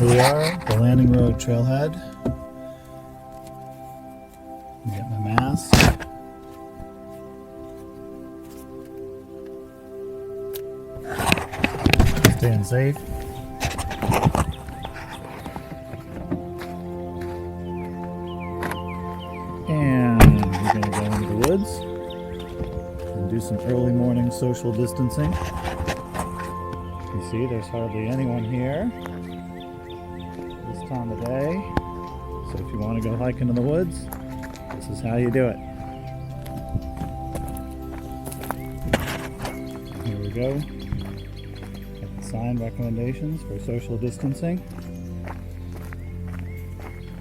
Here we are, the Landing Road trailhead. Get my mask. Staying safe. And we're going to go into the woods and do some early morning social distancing. You can see there's hardly anyone here this time of day. So if you want to go hiking in the woods, this is how you do it. Here we go. Got the sign recommendations for social distancing.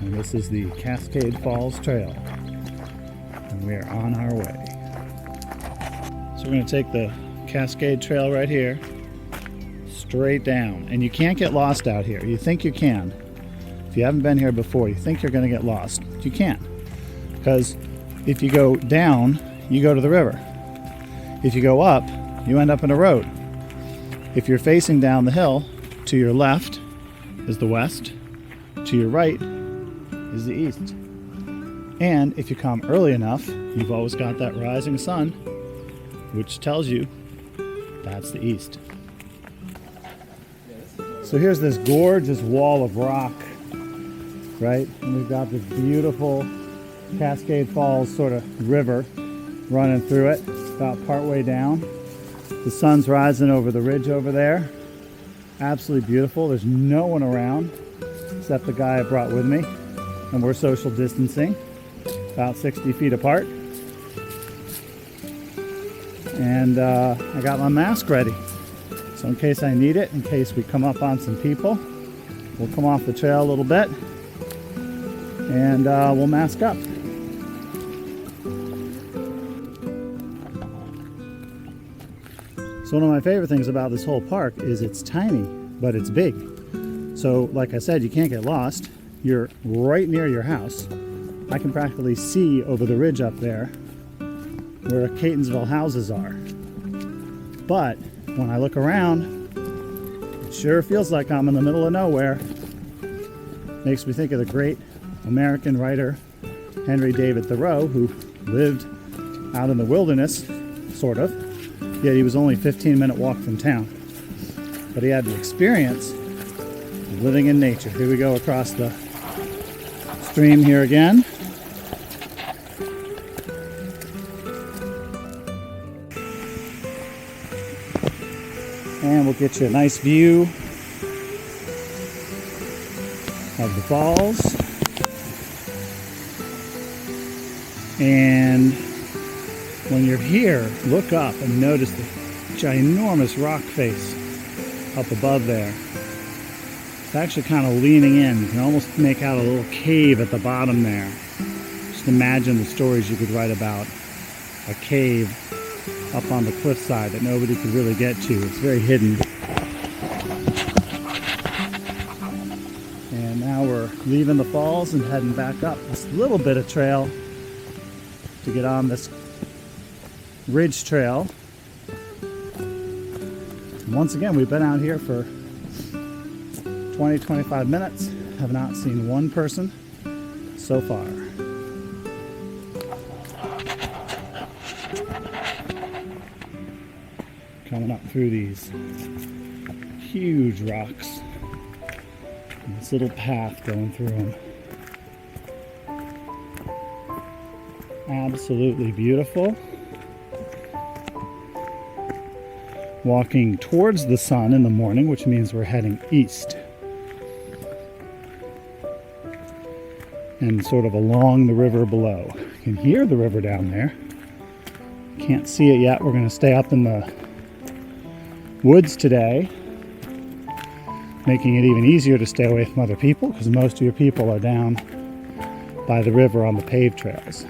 And this is the Cascade Falls Trail. And we are on our way. So we're going to take the Cascade Trail right here, straight down. And you can't get lost out here. You think you can. If you haven't been here before, you think you're going to get lost. You can't. Because if you go down, you go to the river. If you go up, you end up in a road. If you're facing down the hill, to your left is the west, to your right is the east. And if you come early enough, you've always got that rising sun, which tells you that's the east. So here's this gorgeous wall of rock, right? And we've got this beautiful Cascade Falls sort of river running through it, about partway down. The sun's rising over the ridge over there. Absolutely beautiful. There's no one around except the guy I brought with me. And we're social distancing, about 60 feet apart. And I got my mask ready. So in case I need it, in case we come up on some people, we'll come off the trail a little bit and we'll mask up. So one of my favorite things about this whole park is it's tiny, but it's big. So like I said, you can't get lost. You're right near your house. I can practically see over the ridge up there where Catonsville houses are. But when I look around, it sure feels like I'm in the middle of nowhere. Makes me think of the great American writer Henry David Thoreau, who lived out in the wilderness, sort of, yet he was only a 15-minute walk from town. But he had the experience of living in nature. Here we go across the stream here again. And we'll get you a nice view of the falls. And when you're here, look up and notice the ginormous rock face up above there. It's actually kind of leaning in. You can almost make out a little cave at the bottom there. Just imagine the stories you could write about a cave up on the cliffside that nobody could really get to. It's very hidden. And now we're leaving the falls and heading back up this little bit of trail to get on this ridge trail. And once again, we've been out here for 20-25 minutes. Have not seen one person so far. Coming up through these huge rocks and this little path going through them. Absolutely beautiful. Walking towards the sun in the morning, which means we're heading east. And sort of along the river below. You can hear the river down there. Can't see it yet. We're going to stay up in the woods today, making it even easier to stay away from other people because most of your people are down by the river on the paved trails.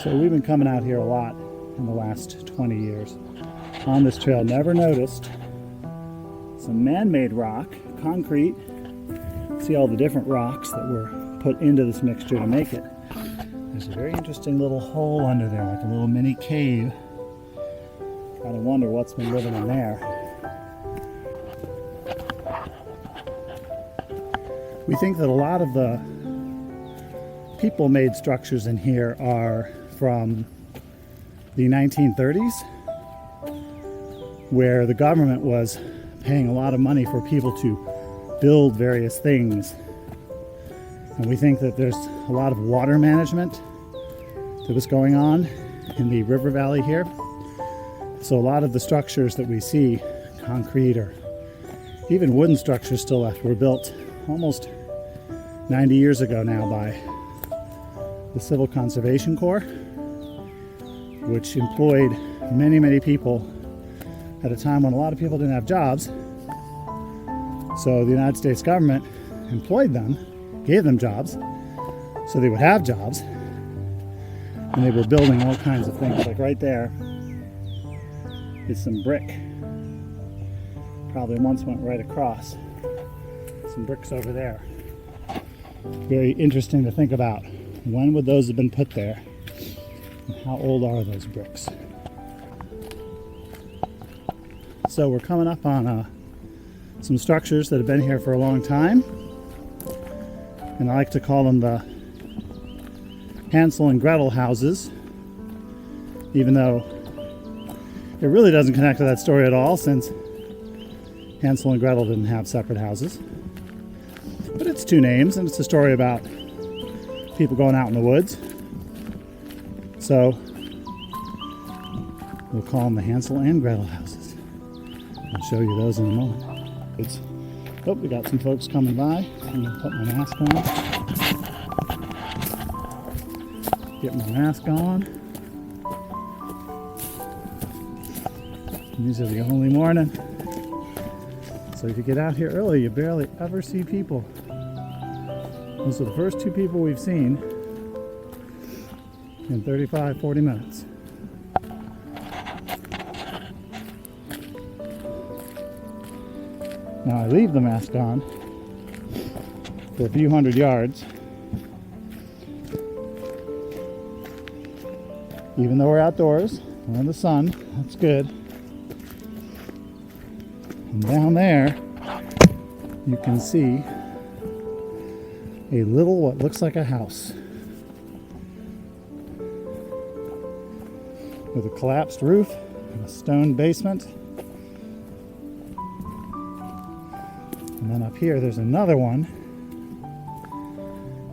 So we've been coming out here a lot in the last 20 years on this trail. Never noticed some man-made rock, concrete. See all the different rocks that were put into this mixture to make it. There's a very interesting little hole under there, like a little mini cave. Kind of wonder what's been living in there. We think that a lot of the people-made structures in here are from the 1930s, where the government was paying a lot of money for people to build various things. And we think that there's a lot of water management that was going on in the river valley here. So a lot of the structures that we see, concrete or even wooden structures still left, were built almost 90 years ago now by the Civil Conservation Corps, which employed many, many people at a time when a lot of people didn't have jobs. So the United States government employed them, gave them jobs, so they would have jobs. And they were building all kinds of things. Like right there is some brick. Probably once went right across. Some bricks over there. Very interesting to think about. When would those have been put there? And how old are those bricks? So we're coming up on some structures that have been here for a long time. And I like to call them the Hansel and Gretel houses, even though it really doesn't connect to that story at all, since Hansel and Gretel didn't have separate houses. But it's two names, and it's a story about people going out in the woods. So we'll call them the Hansel and Gretel houses. I'll show you those in a moment. Oh, we got some folks coming by. I'm going to put my mask on. Get my mask on. And these are the only morning. So if you get out here early, you barely ever see people. Those are the first two people we've seen in 35, 40 minutes. Now I leave the mask on for a few hundred yards. Even though we're outdoors, we're in the sun, that's good. And down there, you can see a little, what looks like a house, with a collapsed roof and a stone basement. And then up here, there's another one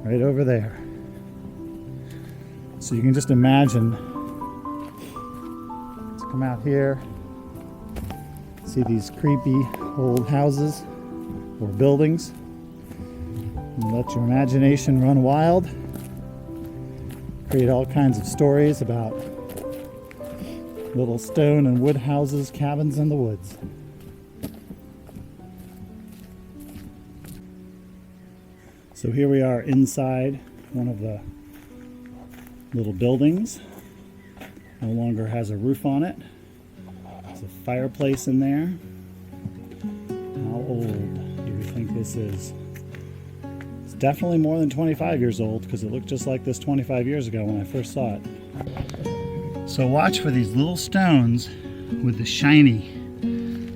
right over there. So you can just imagine, let's come out here, see these creepy old houses or buildings, and let your imagination run wild. Create all kinds of stories about little stone and wood houses, cabins in the woods. So here we are inside one of the little buildings. No longer has a roof on it. There's a fireplace in there. How old do we think this is? It's definitely more than 25 years old, because it looked just like this 25 years ago when I first saw it. So watch for these little stones with the shiny.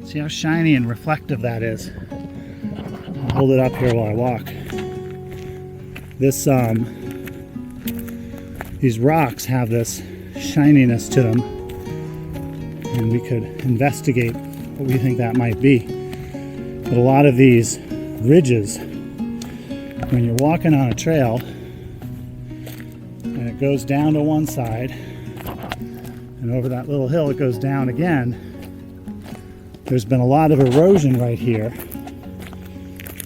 See how shiny and reflective that is? I'll hold it up here while I walk. These rocks have this shininess to them, and we could investigate what we think that might be. But a lot of these ridges, when you're walking on a trail and it goes down to one side, and over that little hill it goes down again, there's been a lot of erosion right here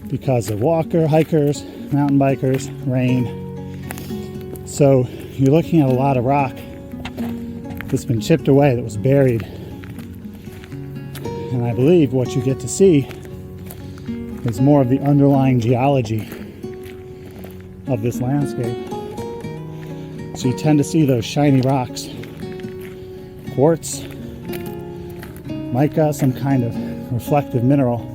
because of hikers, mountain bikers, rain. So you're looking at a lot of rock that's been chipped away, that was buried. And I believe what you get to see is more of the underlying geology of this landscape. So you tend to see those shiny rocks, quartz, mica, some kind of reflective mineral.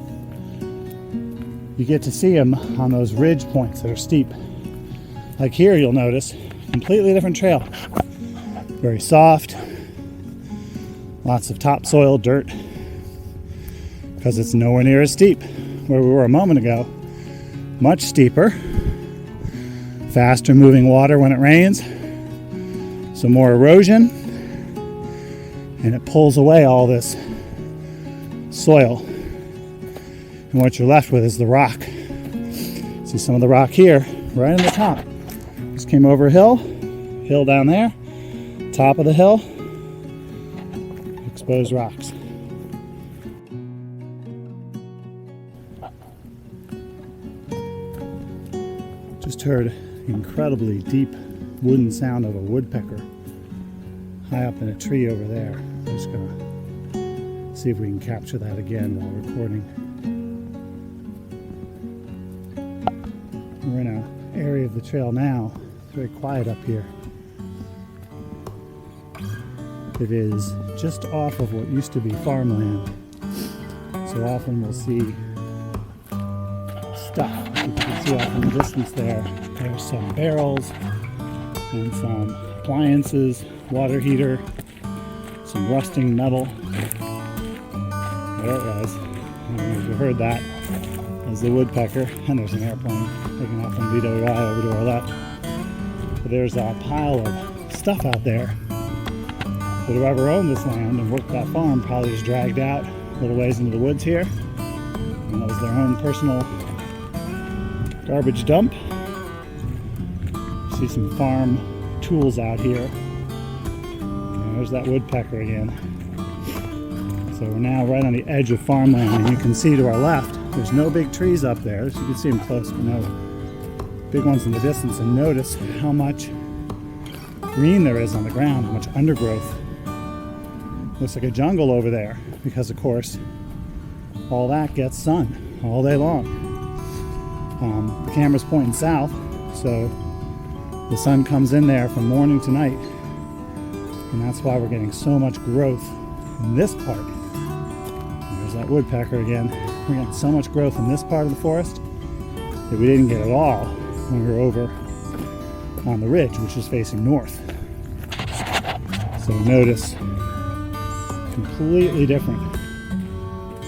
you get to see them on those ridge points that are steep. Like here, you'll notice, completely different trail. Very soft, lots of topsoil, dirt, because it's nowhere near as steep. Where we were a moment ago, much steeper, faster moving water when it rains, so more erosion, and it pulls away all this soil. And what you're left with is the rock. See some of the rock here, right in the top. Just came over a hill down there, top of the hill, exposed rocks. Just heard the incredibly deep wooden sound of a woodpecker high up in a tree over there. I'm just gonna see if we can capture that again while recording. We're in an area of the trail now. It's very quiet up here. It is just off of what used to be farmland. So often we'll see stuff. You can see off in the distance there's some barrels and some appliances, water heater, some rusting metal. There it was. I don't know if you heard that. There's the woodpecker, and there's an airplane taking off from BWI over to our left. But there's a pile of stuff out there that whoever owned this land and worked that farm probably just dragged out a little ways into the woods here. And that was their own personal garbage dump. See some farm tools out here. And there's that woodpecker again. So we're now right on the edge of farmland, and you can see to our left, there's no big trees up there. You can see them close, but no big ones in the distance. And notice how much green there is on the ground, how much undergrowth. Looks like a jungle over there, because of course, all that gets sun all day long. The camera's pointing south, so the sun comes in there from morning to night, and that's why we're getting so much growth in this part. There's that woodpecker again. We're getting so much growth in this part of the forest that we didn't get at all when we were over on the ridge, which is facing north. So notice, completely different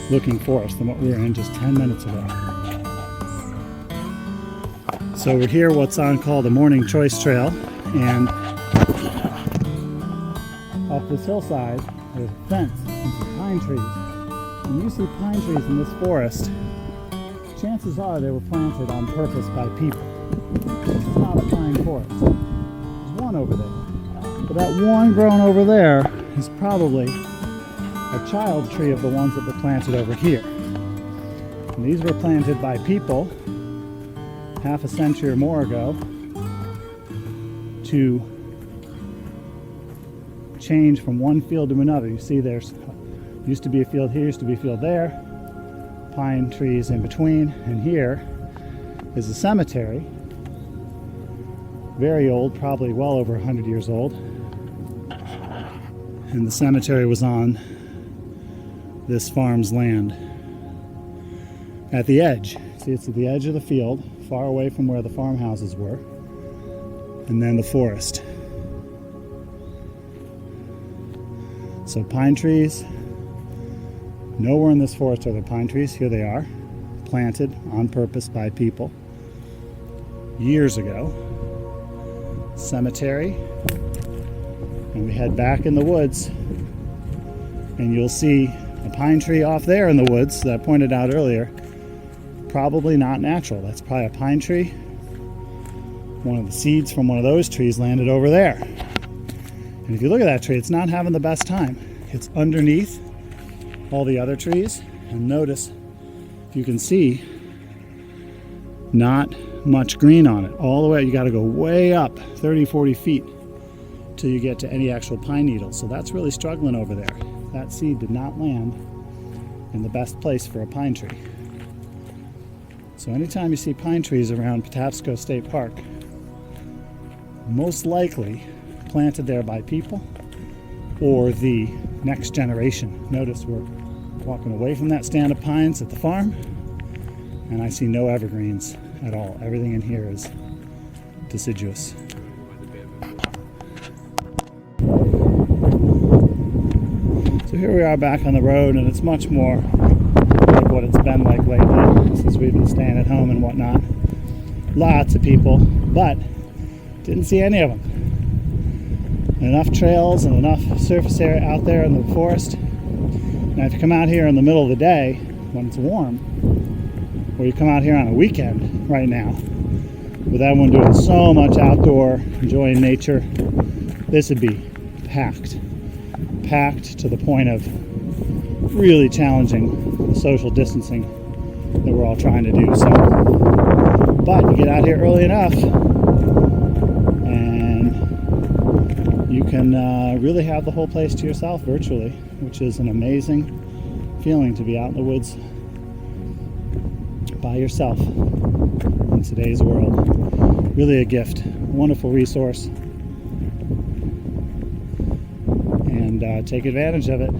looking forest than what we were in just 10 minutes ago. So we're here, what's called the Morning Choice Trail, and up this hillside there's a fence and some pine trees. When you see pine trees in this forest, chances are they were planted on purpose by people. This is not a pine forest. There's one over there. But that one grown over there is probably a child tree of the ones that were planted over here. And these were planted by people half a century or more ago to change from one field to another. You see there's used to be a field here, used to be a field there, pine trees in between, and here is a cemetery, very old, probably well over 100 years old. And the cemetery was on this farm's land at the edge. See, it's at the edge of the field, far away from where the farmhouses were, and then the forest. So pine trees, nowhere in this forest are there pine trees. Here they are, planted on purpose by people years ago. Cemetery, and we head back in the woods, and you'll see a pine tree off there in the woods that I pointed out earlier. Probably not natural. That's probably a pine tree. One of the seeds from one of those trees landed over there. And if you look at that tree, it's not having the best time. It's underneath all the other trees, and notice, you can see not much green on it. All the way, you got to go way up 30-40 feet till you get to any actual pine needles. So that's really struggling over there. That seed did not land in the best place for a pine tree. So anytime you see pine trees around Patapsco State Park, most likely planted there by people or the next generation. Notice we're walking away from that stand of pines at the farm, And I see no evergreens at all. Everything in here is deciduous. So here we are back on the road, and it's much more like what it's been like lately since we've been staying at home and whatnot. Lots of people, but didn't see any of them. Enough trails and enough surface area out there in the forest. Now if you come out here in the middle of the day when it's warm, or you come out here on a weekend right now with everyone doing so much outdoor, enjoying nature, this would be packed to the point of really challenging the social distancing that we're all trying to do. So, but you get out here early enough and you can really have the whole place to yourself virtually, which is an amazing feeling to be out in the woods by yourself in today's world. Really a gift, wonderful resource, and take advantage of it.